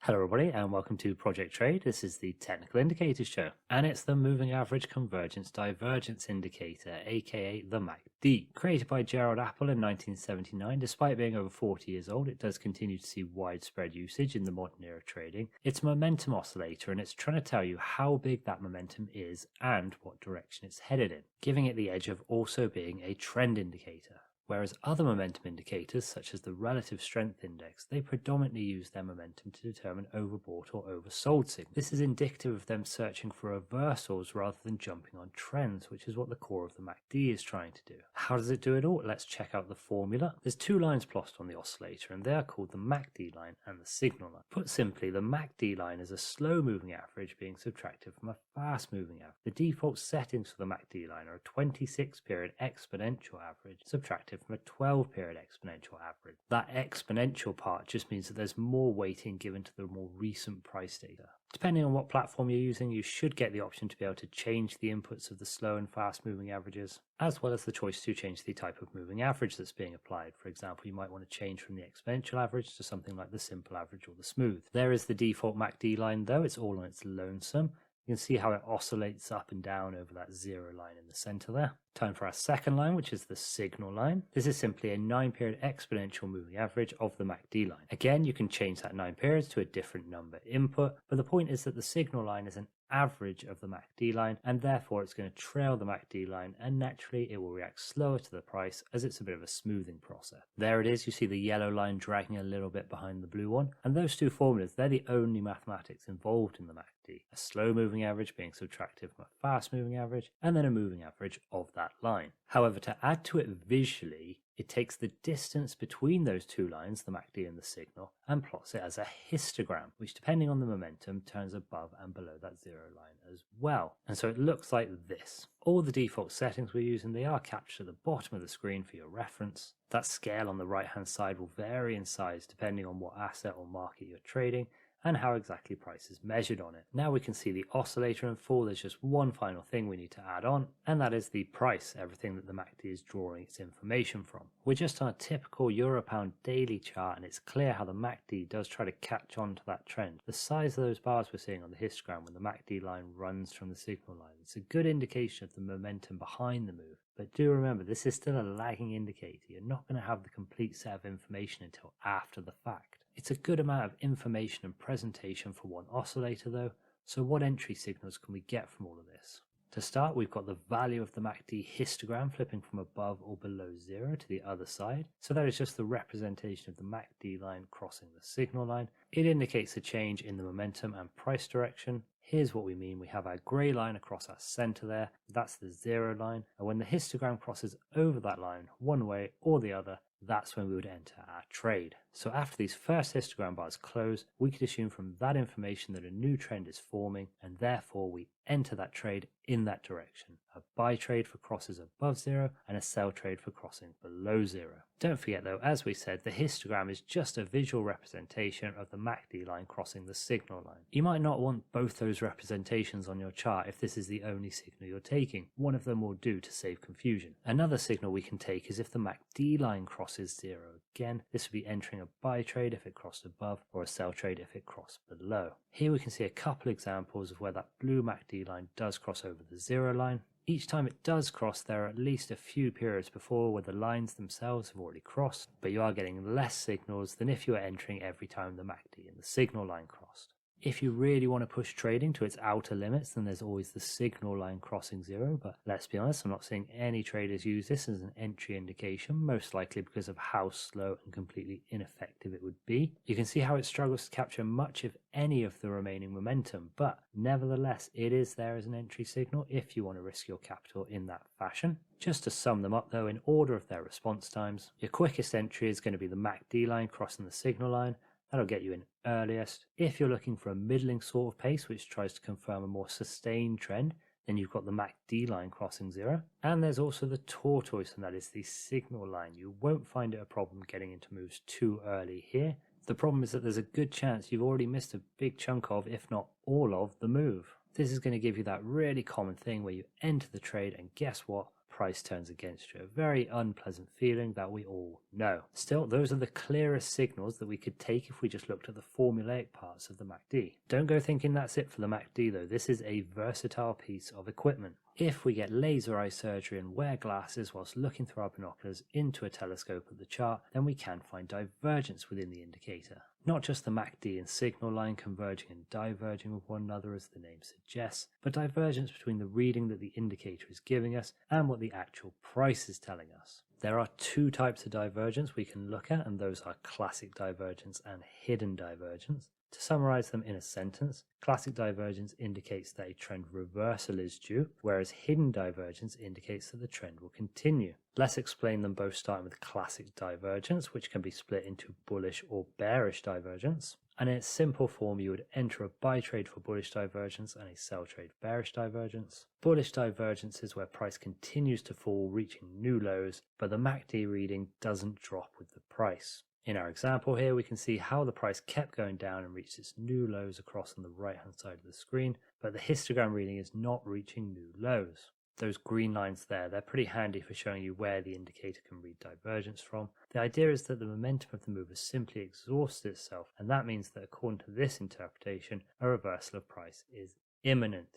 Hello everybody and welcome to Project Trade. This is the Technical Indicators Show and it's the Moving Average Convergence Divergence Indicator, aka the MACD. Created by Gerald Apple in 1979, despite being over 40 years old, it does continue to see widespread usage in the modern era of trading. It's a momentum oscillator and it's trying to tell you how big that momentum is and what direction it's headed in, giving it the edge of also being a trend indicator. Whereas other momentum indicators, such as the relative strength index, they predominantly use their momentum to determine overbought or oversold signals. This is indicative of them searching for reversals rather than jumping on trends, which is what the core of the MACD is trying to do. How does it do it all? Let's check out the formula. There's two lines plotted on the oscillator, and they are called the MACD line and the signal line. Put simply, the MACD line is a slow moving average being subtracted from a fast moving average. The default settings for the MACD line are a 26-period exponential average subtracted from a 12-period exponential average. That exponential part just means that there's more weighting given to the more recent price data. Depending on what platform you're using, you should get the option to be able to change the inputs of the slow and fast moving averages, as well as the choice to change the type of moving average that's being applied. For example, you might want to change from the exponential average to something like the simple average or the smooth. There is the default MACD line though, it's all on its lonesome. You can see how it oscillates up and down over that zero line in the center there. Time for our second line, which is the signal line. This is simply a 9-period exponential moving average of the MACD line. Again, you can change that 9 periods to a different number input, but the point is that the signal line is an average of the MACD line, and therefore it's going to trail the MACD line, and naturally it will react slower to the price as it's a bit of a smoothing process. There it is, you see the yellow line dragging a little bit behind the blue one, and those two formulas, they're the only mathematics involved in the MACD. A slow moving average being subtracted from a fast moving average, and then a moving average of that line. However, to add to it visually, it takes the distance between those two lines, the MACD and the signal, and plots it as a histogram, which depending on the momentum turns above and below that zero line as well. And so it looks like this. All the default settings we're using, they are captured at the bottom of the screen for your reference. That scale on the right hand side will vary in size depending on what asset or market you're trading and how exactly price is measured on it. Now we can see the oscillator in full. There's just one final thing we need to add on, and that is the price, everything that the MACD is drawing its information from. We're just on a typical Euro-Pound daily chart, and it's clear how the MACD does try to catch on to that trend. The size of those bars we're seeing on the histogram when the MACD line runs from the signal line, it's a good indication of the momentum behind the move. But do remember, this is still a lagging indicator. You're not going to have the complete set of information until after the fact. It's a good amount of information and presentation for one oscillator though, so what entry signals can we get from all of this? To start, we've got the value of the MACD histogram flipping from above or below zero to the other side. So that is just the representation of the MACD line crossing the signal line. It indicates a change in the momentum and price direction. Here's what we mean. We have our grey line across our center there. That's the zero line. And when the histogram crosses over that line one way or the other, that's when we would enter our trade. So after these first histogram bars close, we could assume from that information that a new trend is forming, and therefore we enter that trade in that direction. A buy trade for crosses above zero and a sell trade for crossing below zero. Don't forget though, as we said, the histogram is just a visual representation of the MACD line crossing the signal line. You might not want both those representations on your chart if this is the only signal you're taking. One of them will do to save confusion. Another signal we can take is if the MACD line crosses zero. Again, this would be entering a buy trade if it crossed above, or a sell trade if it crossed below. Here we can see a couple examples of where that blue MACD line does cross over the zero line. Each time it does cross, there are at least a few periods before where the lines themselves have already crossed, but you are getting less signals than if you were entering every time the MACD and the signal line crossed. If you really want to push trading to its outer limits, then there's always the signal line crossing zero, but let's be honest, I'm not seeing any traders use this as an entry indication, most likely because of how slow and completely ineffective it would be. You can see how it struggles to capture much if any of the remaining momentum, but nevertheless it is there as an entry signal if you want to risk your capital in that fashion. Just to sum them up though, in order of their response times, your quickest entry is going to be the MACD line crossing the signal line. That'll get you in earliest. If you're looking for a middling sort of pace which tries to confirm a more sustained trend, then you've got the MACD line crossing zero. And there's also the tortoise, and that is the signal line. You won't find it a problem getting into moves too early here. The problem is that there's a good chance you've already missed a big chunk of, if not all of, the move. This is going to give you that really common thing where you enter the trade and guess what? price turns against you. A very unpleasant feeling that we all know. Still, those are the clearest signals that we could take if we just looked at the formulaic parts of the MACD. Don't go thinking that's it for the MACD though. This is a versatile piece of equipment. If we get laser eye surgery and wear glasses whilst looking through our binoculars into a telescope at the chart, then we can find divergence within the indicator. Not just the MACD and signal line converging and diverging with one another as the name suggests, but divergence between the reading that the indicator is giving us and what the actual price is telling us. There are two types of divergence we can look at, and those are classic divergence and hidden divergence. To summarize them in a sentence, classic divergence indicates that a trend reversal is due, whereas hidden divergence indicates that the trend will continue. Let's explain them both, starting with classic divergence, which can be split into bullish or bearish divergence. And in its simple form, you would enter a buy trade for bullish divergence and a sell trade for bearish divergence. Bullish divergence is where price continues to fall, reaching new lows, but the MACD reading doesn't drop with the price. In our example here, we can see how the price kept going down and reached its new lows across on the right hand side of the screen, but the histogram reading is not reaching new lows. Those green lines there, they're pretty handy for showing you where the indicator can read divergence from. The idea is that the momentum of the move has simply exhausted itself, and that means that according to this interpretation, a reversal of price is imminent.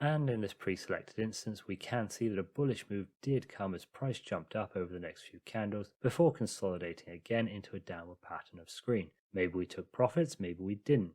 And in this pre-selected instance, we can see that a bullish move did come as price jumped up over the next few candles before consolidating again into a downward pattern of screen. Maybe we took profits, maybe we didn't.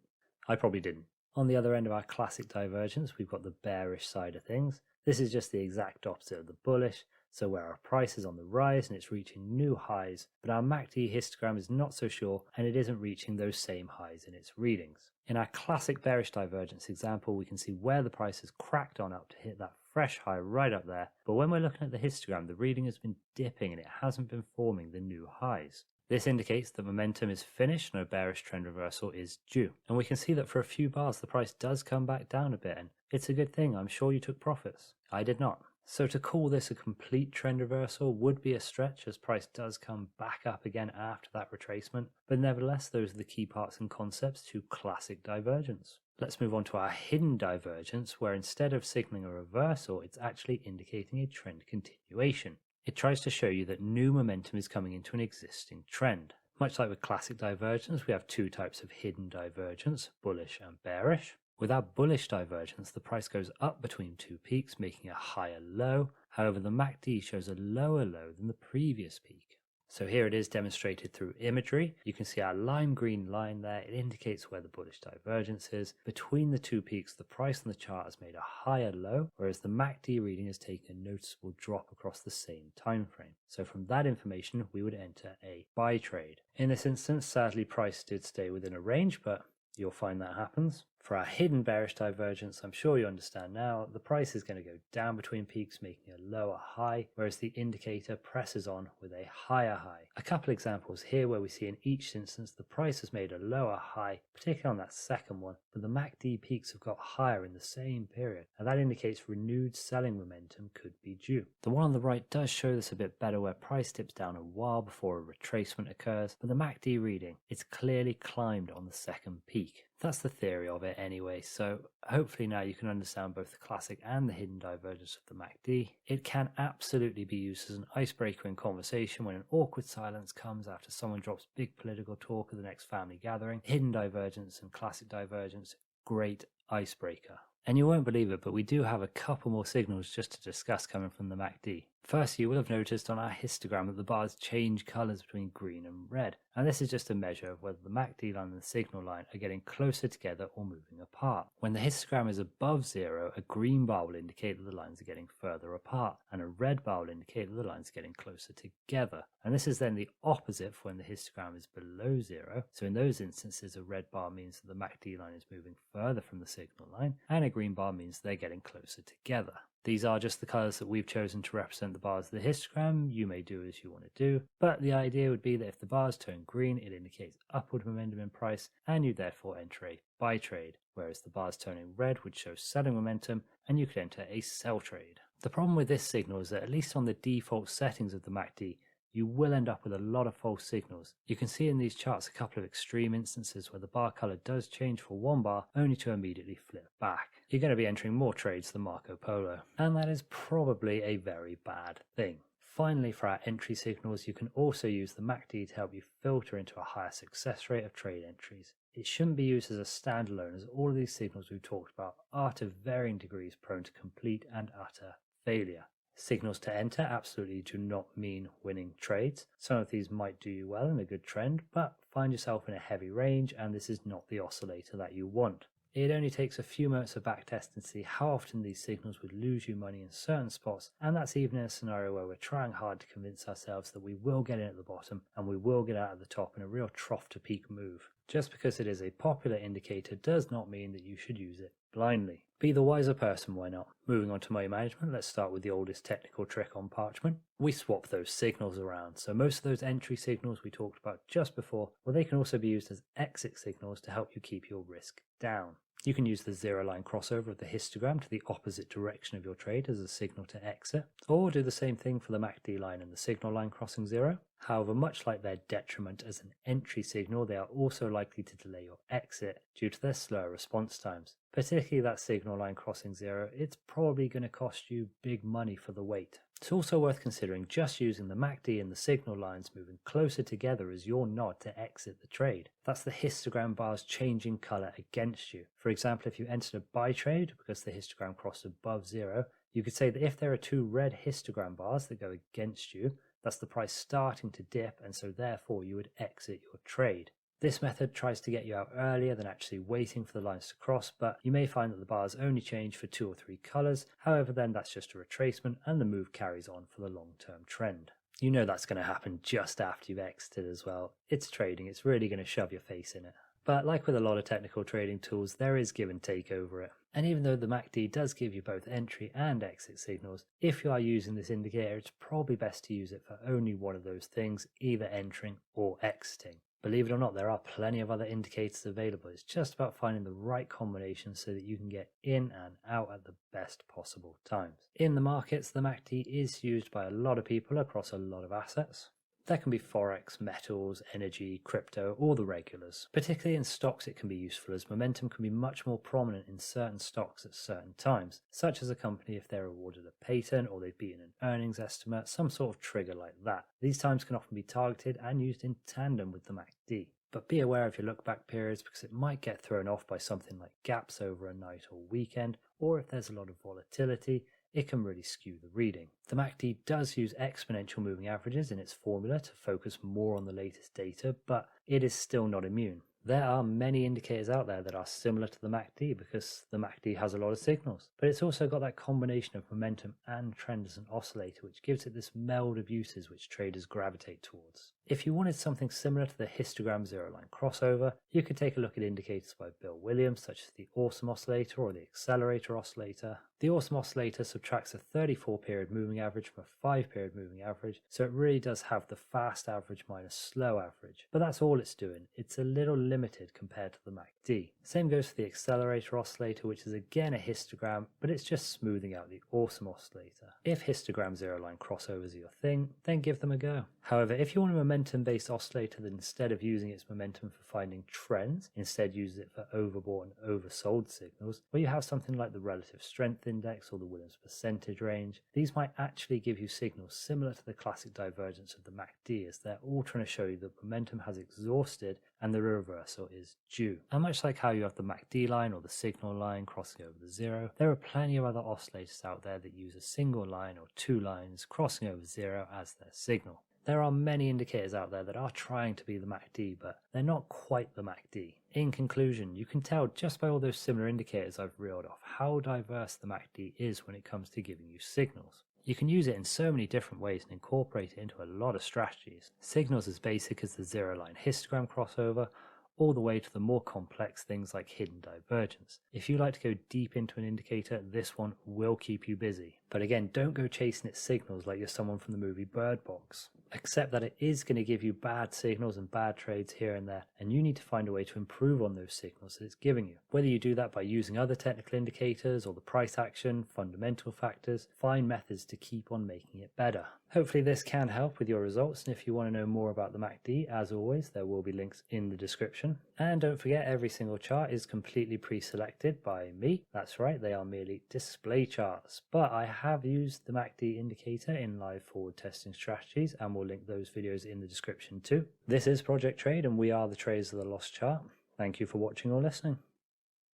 I probably didn't. On the other end of our classic divergence, we've got the bearish side of things. This is just the exact opposite of the bullish, so where our price is on the rise and it's reaching new highs, but our MACD histogram is not so sure and it isn't reaching those same highs in its readings. In our classic bearish divergence example, we can see where the price has cracked on up to hit that fresh high right up there, but when we're looking at the histogram, the reading has been dipping and it hasn't been forming the new highs. This indicates that momentum is finished and a bearish trend reversal is due. And we can see that for a few bars the price does come back down a bit, and it's a good thing. I'm sure you took profits. I did not. So to call this a complete trend reversal would be a stretch, as price does come back up again after that retracement, but nevertheless those are the key parts and concepts to classic divergence. Let's move on to our hidden divergence, where instead of signaling a reversal, it's actually indicating a trend continuation. It tries to show you that new momentum is coming into an existing trend. Much like with classic divergence, we have two types of hidden divergence, bullish and bearish. With our bullish divergence, the price goes up between two peaks, making a higher low. However, the MACD shows a lower low than the previous peak. So here it is demonstrated through imagery. You can see our lime green line there. It indicates where the bullish divergence is. Between the two peaks, the price on the chart has made a higher low, whereas the MACD reading has taken a noticeable drop across the same time frame. So from that information, we would enter a buy trade. In this instance, sadly, price did stay within a range, but you'll find that happens. For our hidden bearish divergence, I'm sure you understand now, the price is going to go down between peaks, making a lower high, whereas the indicator presses on with a higher high. A couple examples here where we see in each instance the price has made a lower high, particularly on that second one, but the MACD peaks have got higher in the same period, and that indicates renewed selling momentum could be due. The one on the right does show this a bit better, where price dips down a while before a retracement occurs, but the MACD reading, it's clearly climbed on the second peak. That's the theory of it anyway, so hopefully now you can understand both the classic and the hidden divergence of the MACD. It can absolutely be used as an icebreaker in conversation when an awkward silence comes after someone drops big political talk at the next family gathering. Hidden divergence and classic divergence, great icebreaker. And you won't believe it, but we do have a couple more signals just to discuss coming from the MACD. First, you will have noticed on our histogram that the bars change colours between green and red, and this is just a measure of whether the MACD line and the signal line are getting closer together or moving apart. When the histogram is above 0, a green bar will indicate that the lines are getting further apart, and a red bar will indicate that the lines are getting closer together. And this is then the opposite for when the histogram is below 0, so in those instances a red bar means that the MACD line is moving further from the signal line, and a green bar means they're getting closer together. These are just the colours that we've chosen to represent the bars of the histogram. You may do as you want to do, but the idea would be that if the bars turn green, it indicates upward momentum in price, and you therefore enter a buy trade, whereas the bars turning red would show selling momentum, and you could enter a sell trade. The problem with this signal is that at least on the default settings of the MACD, you will end up with a lot of false signals. You can see in these charts a couple of extreme instances where the bar color does change for one bar only to immediately flip back. You're going to be entering more trades than Marco Polo, and that is probably a very bad thing. Finally, for our entry signals, you can also use the MACD to help you filter into a higher success rate of trade entries. It shouldn't be used as a standalone, as all of these signals we've talked about are to varying degrees prone to complete and utter failure. Signals to enter absolutely do not mean winning trades. Some of these might do you well in a good trend, but find yourself in a heavy range and this is not the oscillator that you want. It only takes a few moments of backtest to see how often these signals would lose you money in certain spots, and that's even in a scenario where we're trying hard to convince ourselves that we will get in at the bottom and we will get out at the top in a real trough to peak move. Just because it is a popular indicator does not mean that you should use it blindly. Be the wiser person, why not? Moving on to money management, let's start with the oldest technical trick on parchment. We swap those signals around, so most of those entry signals we talked about just before, well, they can also be used as exit signals to help you keep your risk down. You can use the zero line crossover of the histogram to the opposite direction of your trade as a signal to exit, or do the same thing for the MACD line and the signal line crossing zero. However, much like their detriment as an entry signal, they are also likely to delay your exit due to their slower response times. Particularly that signal line crossing zero, it's probably going to cost you big money for the wait. It's also worth considering just using the MACD and the signal lines moving closer together as your nod to exit the trade. That's the histogram bars changing color against you. For example, if you entered a buy trade because the histogram crossed above zero, you could say that if there are two red histogram bars that go against you, that's the price starting to dip, and so therefore you would exit your trade. This method tries to get you out earlier than actually waiting for the lines to cross, but you may find that the bars only change for 2 or 3 colors. However, then that's just a retracement and the move carries on for the long-term trend. You know that's going to happen just after you've exited as well. It's trading, it's really going to shove your face in it. But like with a lot of technical trading tools, there is give and take over it. And even though the MACD does give you both entry and exit signals, if you are using this indicator, it's probably best to use it for only one of those things, either entering or exiting. Believe it or not, there are plenty of other indicators available. It's just about finding the right combination so that you can get in and out at the best possible times. In the markets, the MACD is used by a lot of people across a lot of assets. That can be forex, metals, energy, crypto, or the regulars. Particularly in stocks it can be useful, as momentum can be much more prominent in certain stocks at certain times, such as a company if they're awarded a patent or they've beaten an earnings estimate, some sort of trigger like that. These times can often be targeted and used in tandem with the MACD. But be aware of your look back periods because it might get thrown off by something like gaps over a night or weekend, or if there's a lot of volatility, it can really skew the reading. The MACD does use exponential moving averages in its formula to focus more on the latest data, but it is still not immune. There are many indicators out there that are similar to the MACD because the MACD has a lot of signals, but it's also got that combination of momentum and trend as an oscillator, which gives it this meld of uses which traders gravitate towards. If you wanted something similar to the histogram zero line crossover, you could take a look at indicators by Bill Williams, such as the awesome oscillator or the accelerator oscillator. The awesome oscillator subtracts a 34-period moving average from a 5-period moving average, so it really does have the fast average minus slow average. But that's all it's doing. It's a little limited compared to the MACD. Same goes for the accelerator oscillator, which is again a histogram, but it's just smoothing out the awesome oscillator. If histogram zero line crossovers are your thing, then give them a go. However, if you want a momentum-based oscillator that instead of using its momentum for finding trends, instead uses it for overbought and oversold signals, or you have something like the relative strength index or the Williams percentage range, these might actually give you signals similar to the classic divergence of the MACD, as they're all trying to show you that momentum has exhausted and the reversal is due. And much like how you have the MACD line or the signal line crossing over the zero, there are plenty of other oscillators out there that use a single line or two lines crossing over zero as their signal. There are many indicators out there that are trying to be the MACD, but they're not quite the MACD. In conclusion, you can tell just by all those similar indicators I've reeled off how diverse the MACD is when it comes to giving you signals. You can use it in so many different ways and incorporate it into a lot of strategies. Signals as basic as the zero line histogram crossover, all the way to the more complex things like hidden divergence. If you like to go deep into an indicator, this one will keep you busy. But again, don't go chasing its signals like you're someone from the movie Bird Box. Accept that it is going to give you bad signals and bad trades here and there, and you need to find a way to improve on those signals that it's giving you. Whether you do that by using other technical indicators or the price action, fundamental factors, find methods to keep on making it better. Hopefully this can help with your results, and if you want to know more about the MACD, as always, there will be links in the description. And don't forget, every single chart is completely pre-selected by me. That's right, they are merely display charts, but I have used the MACD indicator in live forward testing strategies, and we'll link those videos in the description too. This is Project Trade, and we are the traders of the lost chart. Thank you for watching or listening.